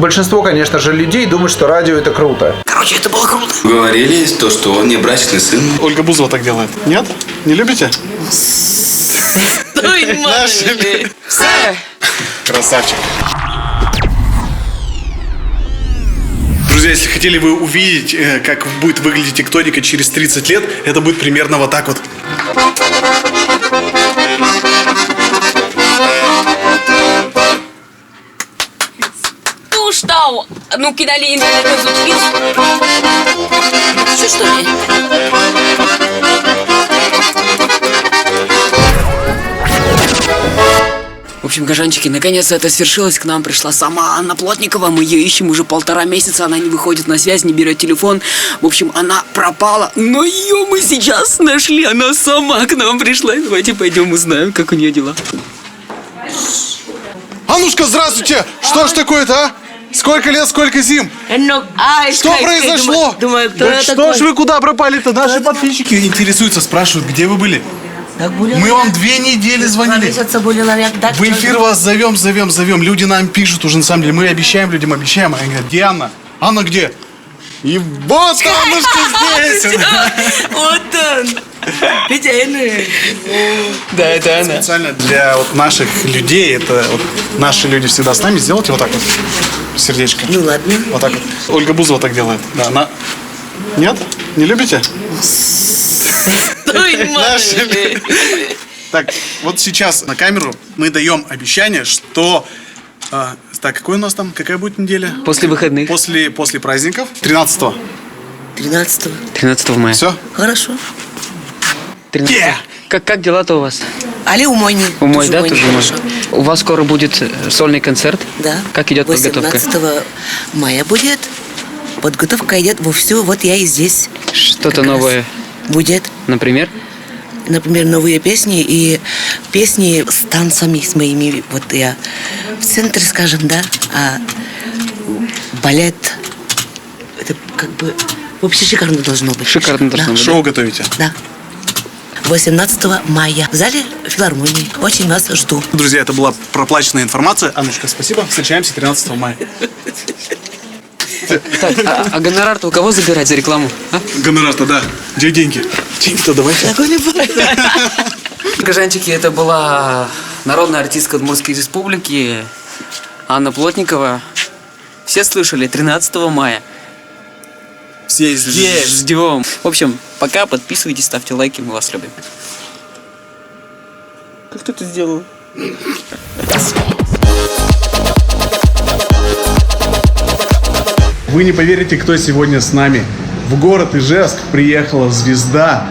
Большинство, конечно же, людей думают, что радио это круто. Короче, это было круто. Говорили, что он не брачный сын. Ольга Бузова так делает. Нет? Не любите? Красавчик. Друзья, если хотели вы увидеть, как будет выглядеть тектоника через 30 лет, это будет примерно вот так вот. Ну что, ну кидали интернет изучить. Что ли? В общем, гажанчики, наконец-то это свершилось. К нам пришла сама Анна Плотникова. Мы ее ищем уже 1,5 месяца. Она не выходит на связь, не берет телефон. В общем, она пропала. Но ее мы сейчас нашли. Она сама к нам пришла. Давайте пойдем узнаем, как у нее дела. Аннушка, здравствуйте! Что ж такое-то, а? Сколько лет, сколько зим? Что произошло? Думаю, кто да что ж вы куда пропали-то? Наши подписчики интересуются, спрашивают, где вы были? Мы вам 2 недели звонили. В эфир вас зовем. Люди нам пишут уже, на самом деле. Мы обещаем людям, обещаем. Они говорят, где Анна? Анна где? И вот Аннушка здесь. Вот он. Да, это она. Специально для вот наших людей, это вот наши люди всегда с нами. Сделайте вот так вот. Сердечко. Ну ладно. Вот так вот. Ольга Бузова так делает. Да, она... Нет? Не любите? Так, вот сейчас на камеру мы даем обещание, что... так, какой у нас там? Какая будет неделя? После выходных. После праздников. 13-го. 13-го. 13 мая. Все? Хорошо. 13. Как дела-то у вас? Али умойни. У мой, да, тоже хорошо. У вас скоро будет сольный концерт? Да. Как идет подготовка? 18 мая будет. Подготовка идет вовсю. Вот я и здесь. Что-то новое будет. Например? Например, новые песни и песни с танцами с моими. Вот я в центре, скажем, да, а балет. Это как бы вообще шикарно должно быть. Шикарно должно быть. Шоу готовите? Да. 18 мая в зале филармонии. Очень вас жду. Друзья, это была проплаченная информация. Аннушка, спасибо. Встречаемся 13 мая. Так, а гонорар-то у кого забирать за рекламу? А? Гонорар-то, да. Где деньги? Деньги-то давайте. Гажанчики, это была народная артистка Удмуртской республики Анна Плотникова. Все слышали, 13 мая. Все ждем. В общем, пока, подписывайтесь, ставьте лайки, мы вас любим. Как ты это сделал? Вы не поверите, кто сегодня с нами. В город Ижевск приехала звезда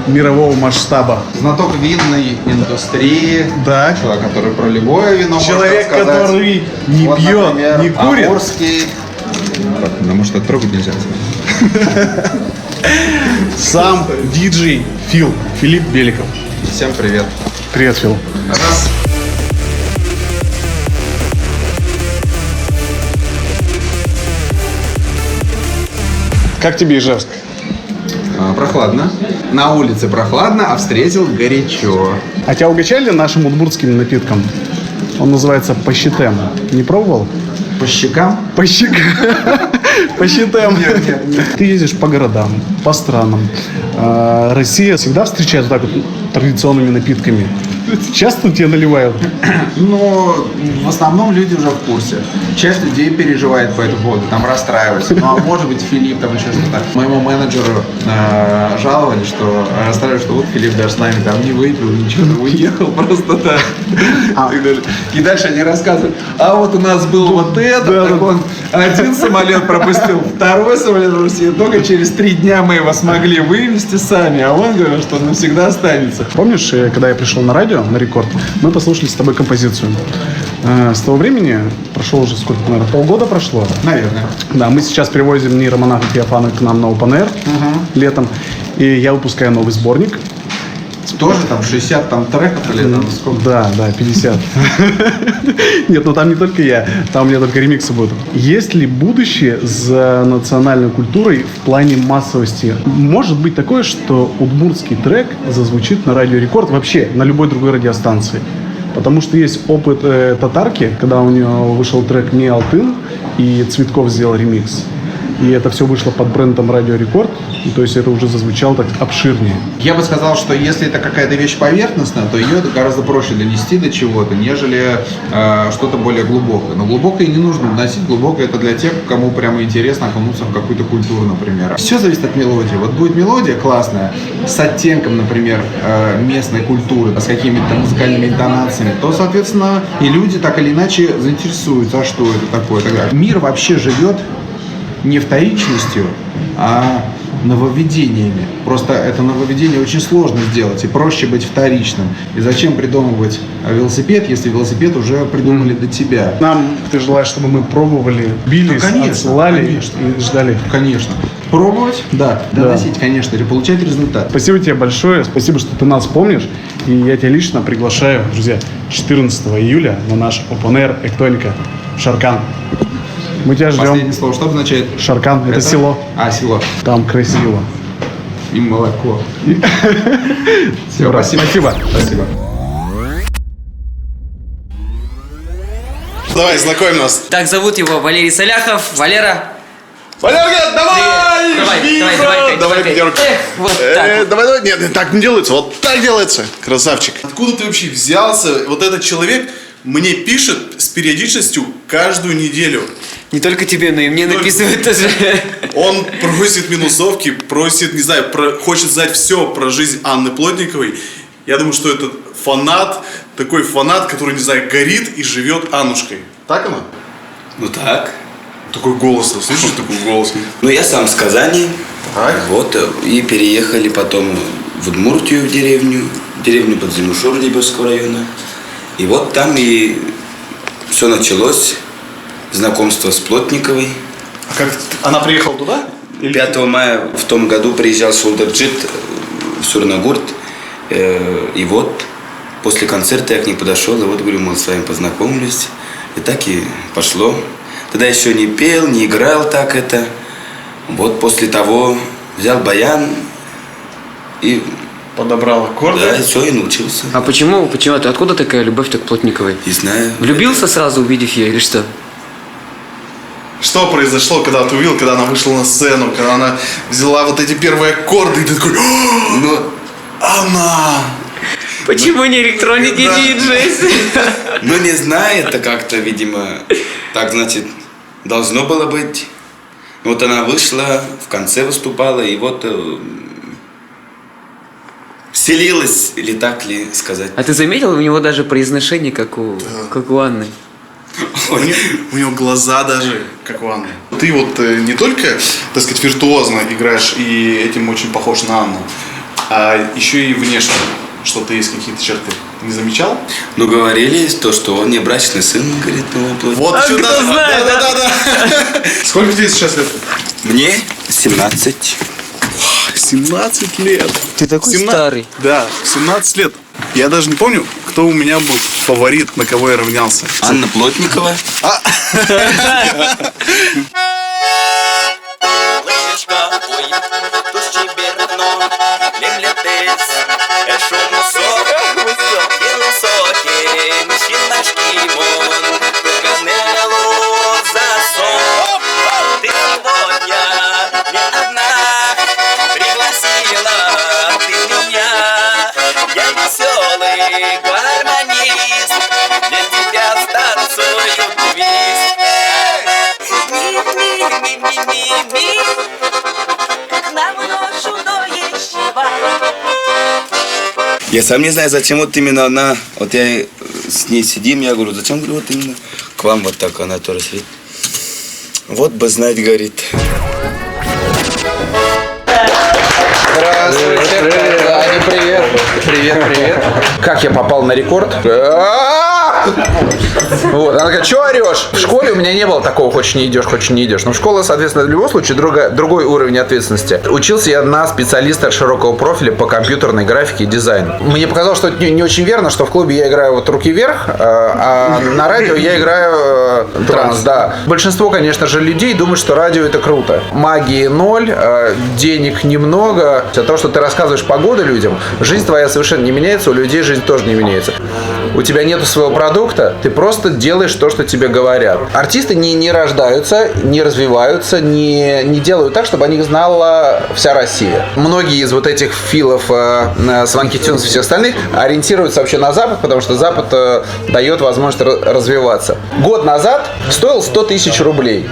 мирового масштаба. Знаток винной индустрии. Да. Человек, который про любое вино Человек, может рассказать. который не вот, пьет, например, не курит. Амурский. Потому что трогать нельзя. Сам диджей Филипп Беликов. Всем привет. Привет, Фил. Раз. Как тебе Ижевск? Прохладно. На улице прохладно, а встретил горячо. А тебя угощали нашим удмуртским напитком? Он называется пащитем. Не пробовал? По щекам? По щекам. По щитам. Нет. Ты ездишь по городам, по странам. Россия всегда встречает вот так вот традиционными напитками. Часто тебе наливают? Ну, в основном люди уже в курсе. Часть людей переживает по этому поводу, там расстраиваются. Ну, а может быть, Филипп там еще что-то. Моему менеджеру жаловали, что расстраивались, что вот Филипп даже с нами там не выпил, ничего, уехал просто так. И дальше они рассказывают, а вот у нас был вот это, так он один самолет пропустил, второй самолет пропустил, только через 3 дня мы его смогли вывести сами, а он говорил, что он навсегда останется. Помнишь, когда я пришел на радио, на Рекорд, мы послушали с тобой композицию. С того времени прошло уже сколько, наверное, полгода прошло. Наверное. Да, мы сейчас привозим нейромонаха Феофана к нам на Open Air летом, и я выпускаю новый сборник. Тоже там 60 там треков или там сколько? Да, 50. Нет, ну там не только я, там у меня только ремиксы будут. Есть ли будущее за национальной культурой в плане массовости? Может быть такое, что удмуртский трек зазвучит на Радио Рекорд, вообще на любой другой радиостанции? Потому что есть опыт татарки, когда у нее вышел трек «Не Алтын», и Цветков сделал ремикс. И это все вышло под брендом Радио Рекорд, то есть это уже зазвучало так обширнее. Я бы сказал, что если это какая-то вещь поверхностная, то ее гораздо проще донести до чего-то, нежели что-то более глубокое. Но глубокое не нужно доносить, глубокое это для тех, кому прямо интересно окунуться в какую-то культуру, например. Все зависит от мелодии. Вот будет мелодия классная, с оттенком, например, местной культуры, с какими-то музыкальными интонациями, то, соответственно, и люди так или иначе заинтересуются, а что это такое. Мир вообще живет не вторичностью, а нововведениями. Просто это нововведение очень сложно сделать, и проще быть вторичным. И зачем придумывать велосипед, если велосипед уже придумали до тебя? Нам ты желаешь, чтобы мы пробовали, бились, отсылали и ждали? Конечно. Пробовать, да. Доносить, конечно, и получать результат. Спасибо тебе большое, спасибо, что ты нас помнишь. И я тебя лично приглашаю, друзья, 14 июля на наш Open Air Эктоника в Шаркан. Мы тебя ждем. Последнее слово, что обозначает? Шаркан, это село. А, село. Там красиво. И молоко. Все, спасибо. Спасибо. Давай, знакомь нас. Так, зовут его Валерий Соляхов. Валера. Валерка, давай! Давай, пятерку. Вот так. Давай, нет, так не делается, вот так делается. Красавчик. Откуда ты вообще взялся? Вот этот человек мне пишет с периодичностью каждую неделю. Не только тебе, но и мне написывают тоже. Он просит минусовки, просит, не знаю, хочет знать все про жизнь Анны Плотниковой. Я думаю, что это фанат, такой фанат, который, не знаю, горит и живет Аннушкой. Так она? Ну так. Такой голос, слышишь такой голос? Ну, я сам с Казани. Так. Вот, и переехали потом в Удмуртию, в деревню под Зимушур Лебежского района. И вот там и все началось. Знакомство с Плотниковой. А как она приехала туда? 5 мая в том году приезжал Шулдерджит в Сурнагурт. И вот после концерта я к ней подошел, и вот говорю, мы с вами познакомились. И так и пошло. Тогда еще не пел, не играл так это. Вот после того взял баян и подобрал аккорды. Да, и все, и научился. А почему? Ты откуда такая любовь-то к Плотниковой? Не знаю. Влюбился сразу, увидев ее, или что? Что произошло, когда ты увидел, когда она вышла на сцену, когда она взяла вот эти первые аккорды, и ты такой, ну, она! Почему не электроники диджейс? Ну, не знаю, это как-то, видимо, так, значит, должно было быть. Вот она вышла, в конце выступала, и вот вселилась, или так ли сказать. А ты заметил, у него даже произношение, как у Анны? У него глаза даже, как у Анны. Ты вот не только, так сказать, виртуозно играешь, и этим очень похож на Анну, а еще и внешне, что ты есть какие-то черты. Не замечал? Ну, говорили то, что он не брачный сын, говорит, вот а еще кто знает, да. Сколько тебе сейчас лет? Мне 17. 17 лет. Ты такой старый. Да, 17 лет. Я даже не помню, кто у меня был фаворит, на кого я равнялся. Анна Плотникова. Я сам не знаю, зачем вот именно она, вот я с ней сидим, я говорю, зачем, говорю, вот именно к вам вот так она тоже сидит. Вот бы знать, говорит. Здравствуйте, Аня, привет. Привет. Как я попал на рекорд? Вот, она говорит, что орешь? В школе у меня не было такого, хочешь не идешь. Но школа, соответственно, в любом случае другой уровень ответственности. Учился я на специалиста широкого профиля по компьютерной графике и дизайну. Мне показалось, что это не очень верно, что в клубе я играю вот руки вверх, а на радио я играю транс, да. Большинство, конечно же, людей думают, что радио это круто. Магии ноль, денег немного. А то, что ты рассказываешь погоду людям, жизнь твоя совершенно не меняется, у людей жизнь тоже не меняется. у тебя нету своего продукта, ты просто делаешь то, что тебе говорят. Артисты не рождаются, не развиваются, не делают так, чтобы о них знала вся Россия. Многие из вот этих филов Swanky Tunes и всех остальных ориентируются вообще на Запад, потому что Запад дает возможность развиваться. Год назад стоил 100 тысяч рублей.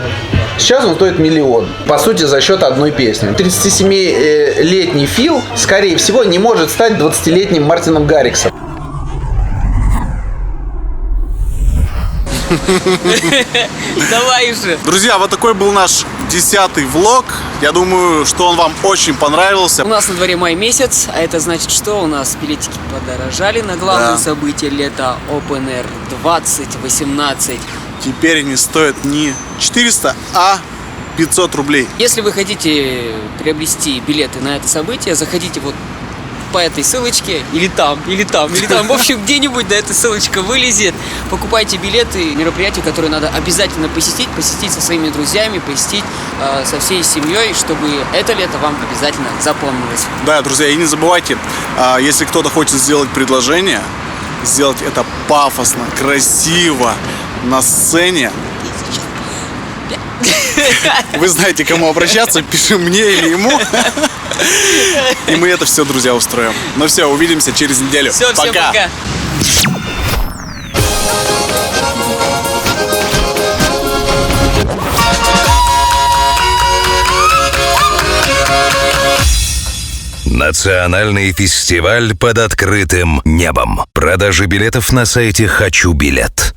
Сейчас он стоит 1 миллион. По сути, за счет одной песни. 37-летний Фил, скорее всего, не может стать 20-летним Мартином Гарриксом. Давай же. Друзья, вот такой был наш 10-й влог. Я думаю, что он вам очень понравился. У нас на дворе май месяц, а это значит, что у нас билетики подорожали на главное событие лета Open Air 2018. Теперь они стоят не 400, а 500 рублей. Если вы хотите приобрести билеты на это событие, заходите вот по этой ссылочке, или там. В общем, где-нибудь эта ссылочка вылезет. Покупайте билеты, мероприятия, которые надо обязательно посетить со своими друзьями, посетить со всей семьей, чтобы это лето вам обязательно запомнилось. Да, друзья, и не забывайте, если кто-то хочет сделать предложение, сделать это пафосно, красиво, на сцене. Вы знаете, к кому обращаться, пиши мне или ему. И мы это все, друзья, устроим. Ну все, увидимся через неделю. Все, всем пока. Национальный фестиваль под открытым небом. Продажи билетов на сайте «Хочу билет».